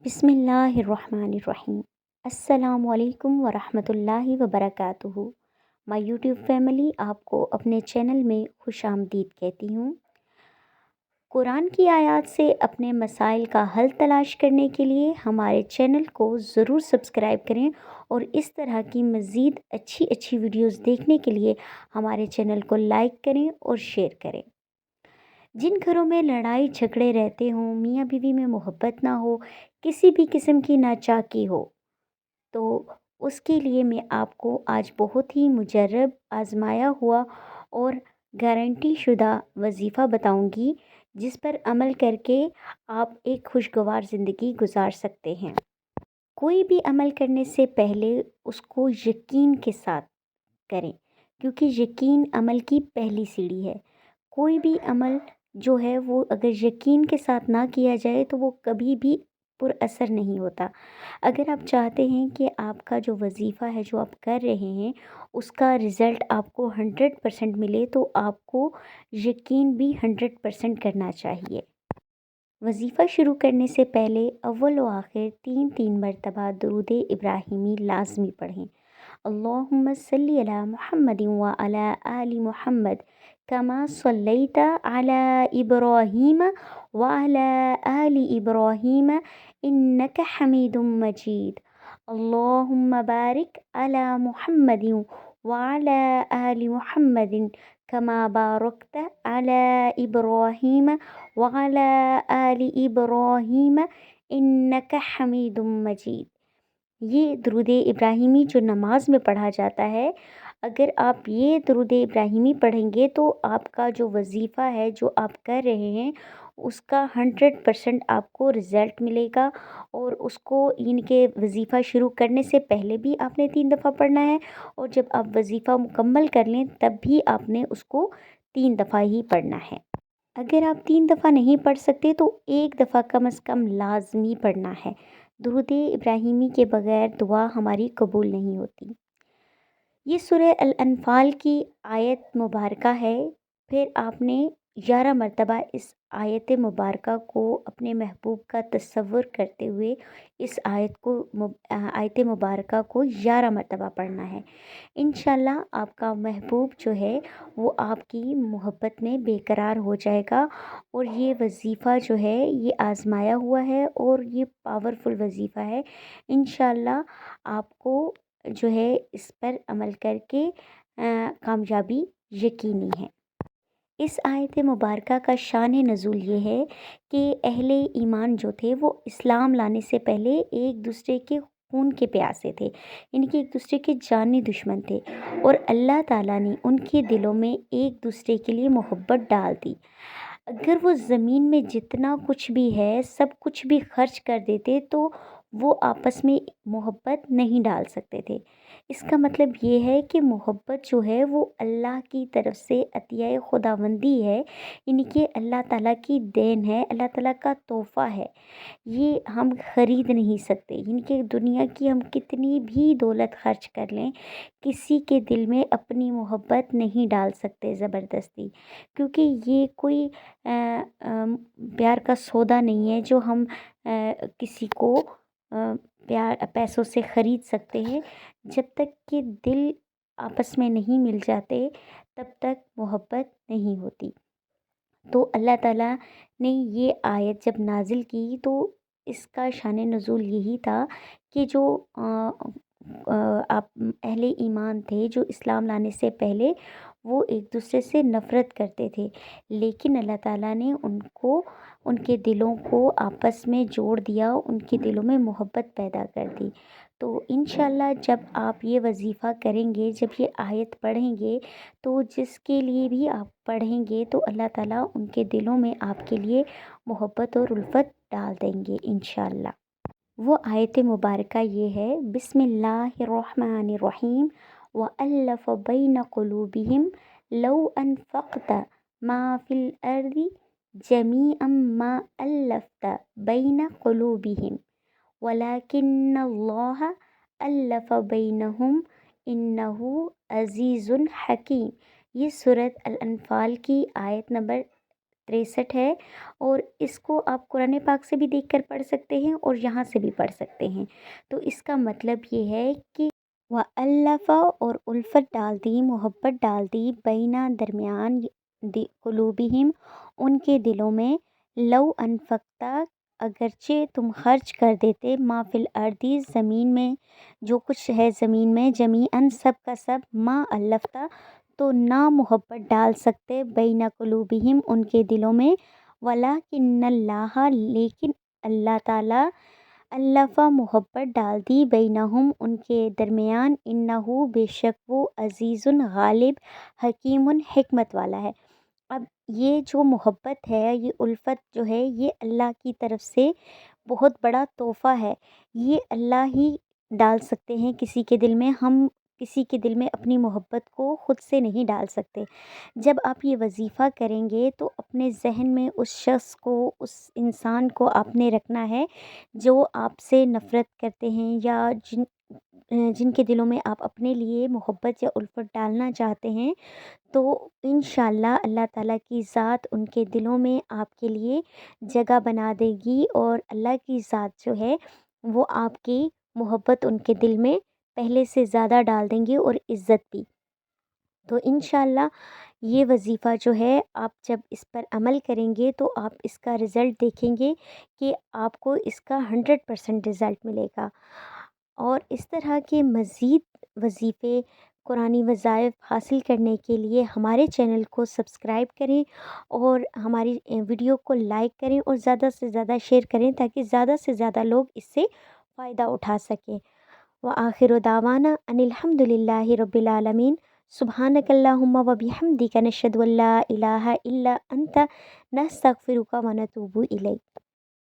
بسم اللہ الرحمن الرحیم۔ السلام علیکم ورحمۃ اللہ وبرکاتہ۔ مائی یوٹیوب فیملی آپ کو اپنے چینل میں خوش آمدید کہتی ہوں۔ قرآن کی آیات سے اپنے مسائل کا حل تلاش کرنے کے لیے ہمارے چینل کو ضرور سبسکرائب کریں اور اس طرح کی مزید اچھی ویڈیوز دیکھنے کے لیے ہمارے چینل کو لائک کریں اور شیئر کریں۔ جن گھروں میں لڑائی جھگڑے رہتے ہوں، میاں بیوی میں محبت نہ ہو، کسی بھی قسم کی ناچاکی ہو، تو اس کے لیے میں آپ کو آج بہت ہی مجرب، آزمایا ہوا اور گارنٹی شدہ وظیفہ بتاؤں گی، جس پر عمل کر کے آپ ایک خوشگوار زندگی گزار سکتے ہیں۔ کوئی بھی عمل کرنے سے پہلے اس کو یقین کے ساتھ کریں، کیونکہ یقین عمل کی پہلی سیڑھی ہے۔ کوئی بھی عمل جو ہے وہ اگر یقین کے ساتھ نہ کیا جائے تو وہ کبھی بھی پر اثر نہیں ہوتا۔ اگر آپ چاہتے ہیں کہ آپ کا جو وظیفہ ہے جو آپ کر رہے ہیں اس کا رزلٹ آپ کو 100% ملے، تو آپ کو یقین بھی 100% کرنا چاہیے۔ وظیفہ شروع کرنے سے پہلے اول و آخر 3 مرتبہ درود ابراہیمی لازمی پڑھیں۔ اللہم صلی علی محمد وعلی آل محمد کما صلیت علی ابراہیم وعلی آل ابراہیم انک حمید مجید۔ اللہم بارک علی محمد وعلی آل محمد کما بارکت علی ابراہیم وعلی آل ابراہیم انک حمید مجید۔ یہ درود ابراہیمی جو نماز میں پڑھا جاتا ہے، اگر آپ یہ درود ابراہیمی پڑھیں گے تو آپ کا جو وظیفہ ہے جو آپ کر رہے ہیں اس کا 100% آپ کو رزلٹ ملے گا، اور اس کو کے وظیفہ شروع کرنے سے پہلے بھی آپ نے 3 دفعہ پڑھنا ہے، اور جب آپ وظیفہ مکمل کر لیں تب بھی آپ نے اس کو 3 دفعہ ہی پڑھنا ہے۔ اگر آپ 3 دفعہ نہیں پڑھ سکتے تو 1 دفعہ کم از کم لازمی پڑھنا ہے۔ درود ابراہیمی کے بغیر دعا ہماری قبول نہیں ہوتی۔ یہ سورہ الانفال کی آیت مبارکہ ہے۔ پھر آپ نے 11 مرتبہ اس آیت مبارکہ کو اپنے محبوب کا تصور کرتے ہوئے اس آیت مبارکہ کو 11 مرتبہ پڑھنا ہے۔ انشاءاللہ آپ کا محبوب جو ہے وہ آپ کی محبت میں بے قرار ہو جائے گا، اور یہ وظیفہ جو ہے یہ آزمایا ہوا ہے اور یہ پاورفل وظیفہ ہے۔ انشاءاللہ آپ کو جو ہے اس پر عمل کر کے کامیابی یقینی ہے۔ اس آیت مبارکہ کا شان نزول یہ ہے کہ اہل ایمان جو تھے وہ اسلام لانے سے پہلے ایک دوسرے کے خون کے پیاسے تھے، ان کے ایک دوسرے کے جانی دشمن تھے، اور اللہ تعالیٰ نے ان کے دلوں میں ایک دوسرے کے لیے محبت ڈال دی۔ اگر وہ زمین میں جتنا کچھ بھی ہے سب کچھ بھی خرچ کر دیتے تو وہ آپس میں محبت نہیں ڈال سکتے تھے۔ اس کا مطلب یہ ہے کہ محبت جو ہے وہ اللہ کی طرف سے عطیہ خداوندی ہے، یعنی کہ اللہ تعالیٰ کی دین ہے، اللہ تعالیٰ کا تحفہ ہے۔ یہ ہم خرید نہیں سکتے، یعنی کہ دنیا کی ہم کتنی بھی دولت خرچ کر لیں کسی کے دل میں اپنی محبت نہیں ڈال سکتے زبردستی، کیونکہ یہ کوئی پیار کا سودا نہیں ہے جو ہم کسی کو پیسوں سے خرید سکتے ہیں۔ جب تک کہ دل آپس میں نہیں مل جاتے تب تک محبت نہیں ہوتی۔ تو اللہ تعالیٰ نے یہ آیت جب نازل کی تو اس کا شان نزول یہی تھا کہ جو آپ اہل ایمان تھے جو اسلام لانے سے پہلے وہ ایک دوسرے سے نفرت کرتے تھے، لیکن اللہ تعالیٰ نے ان کے دلوں کو آپس میں جوڑ دیا، ان کے دلوں میں محبت پیدا کر دی۔ تو انشاءاللہ جب آپ یہ وظیفہ کریں گے، جب یہ آیت پڑھیں گے، تو جس کے لیے بھی آپ پڑھیں گے تو اللہ تعالیٰ ان کے دلوں میں آپ کے لیے محبت اور الفت ڈال دیں گے انشاءاللہ۔ وہ آیت مبارکہ یہ ہے، بسم اللہ الرحمن الرحیم وَأَلَّفَ بَيْنَ قُلُوبِهِمْ لَوْ أَنفَقْتَ مَا فِي الْأَرْضِ جَمِيعًا مَا أَلَّفْتَ بَيْنَ قُلُوبِهِمْ وَلَكِنَّ اللَّهَ أَلَّفَ بَيْنَهُمْ إِنَّهُ عَزِيزٌ حَكِيمٌ۔ یہ سورۃ الانفال کی آیت نمبر 63 ہے اور اس کو آپ قرآن پاک سے بھی دیکھ کر پڑھ سکتے ہیں اور یہاں سے بھی پڑھ سکتے ہیں۔ تو اس کا مطلب یہ ہے کہ وَأَلَّفَ اور الفت ڈال دی، محبت ڈال دی، بینہ درمیان قلوبہم ان کے دلوں میں، لو انفقتا اگرچہ تم خرچ کر دیتے، ما فی الارضی زمین میں جو کچھ ہے زمین میں، جمیعاً سب کا سب، ما الفتا تو نہ محبت ڈال سکتے، بین قلوبہم ان کے دلوں میں، ولیکن اللہ لیکن اللہ تعالیٰ، الف محبت ڈال دی، بینہم ان کے درمیان، انہ بے شک وہ عزیز غالب، حکیم حکمت والا ہے۔ اب یہ جو محبت ہے، یہ الفت جو ہے، یہ اللہ کی طرف سے بہت بڑا تحفہ ہے۔ یہ اللہ ہی ڈال سکتے ہیں کسی کے دل میں، ہم کسی کے دل میں اپنی محبت کو خود سے نہیں ڈال سکتے۔ جب آپ یہ وظیفہ کریں گے تو اپنے ذہن میں اس شخص کو، اس انسان کو آپ نے رکھنا ہے جو آپ سے نفرت کرتے ہیں، یا جن کے دلوں میں آپ اپنے لیے محبت یا الفت ڈالنا چاہتے ہیں، تو انشاءاللہ اللہ تعالیٰ کی ذات ان کے دلوں میں آپ کے لیے جگہ بنا دے گی، اور اللہ کی ذات جو ہے وہ آپ کی محبت ان کے دل میں پہلے سے زیادہ ڈال دیں گے، اور عزت بھی۔ تو انشاءاللہ یہ وظیفہ جو ہے، آپ جب اس پر عمل کریں گے تو آپ اس کا رزلٹ دیکھیں گے کہ آپ کو اس کا 100% رزلٹ ملے گا۔ اور اس طرح کے مزید وظیفے، قرآنی وظائف حاصل کرنے کے لیے ہمارے چینل کو سبسکرائب کریں، اور ہماری ویڈیو کو لائک کریں، اور زیادہ سے زیادہ شیئر کریں تاکہ زیادہ سے زیادہ لوگ اس سے فائدہ اٹھا سکیں۔ وآخر دعوانا ان الحمد للہ رب العالمین۔ سبحانک اللہم و بحمدک، نشہد ان لا الہ الا انت، نستغفرک و نتوب الیک۔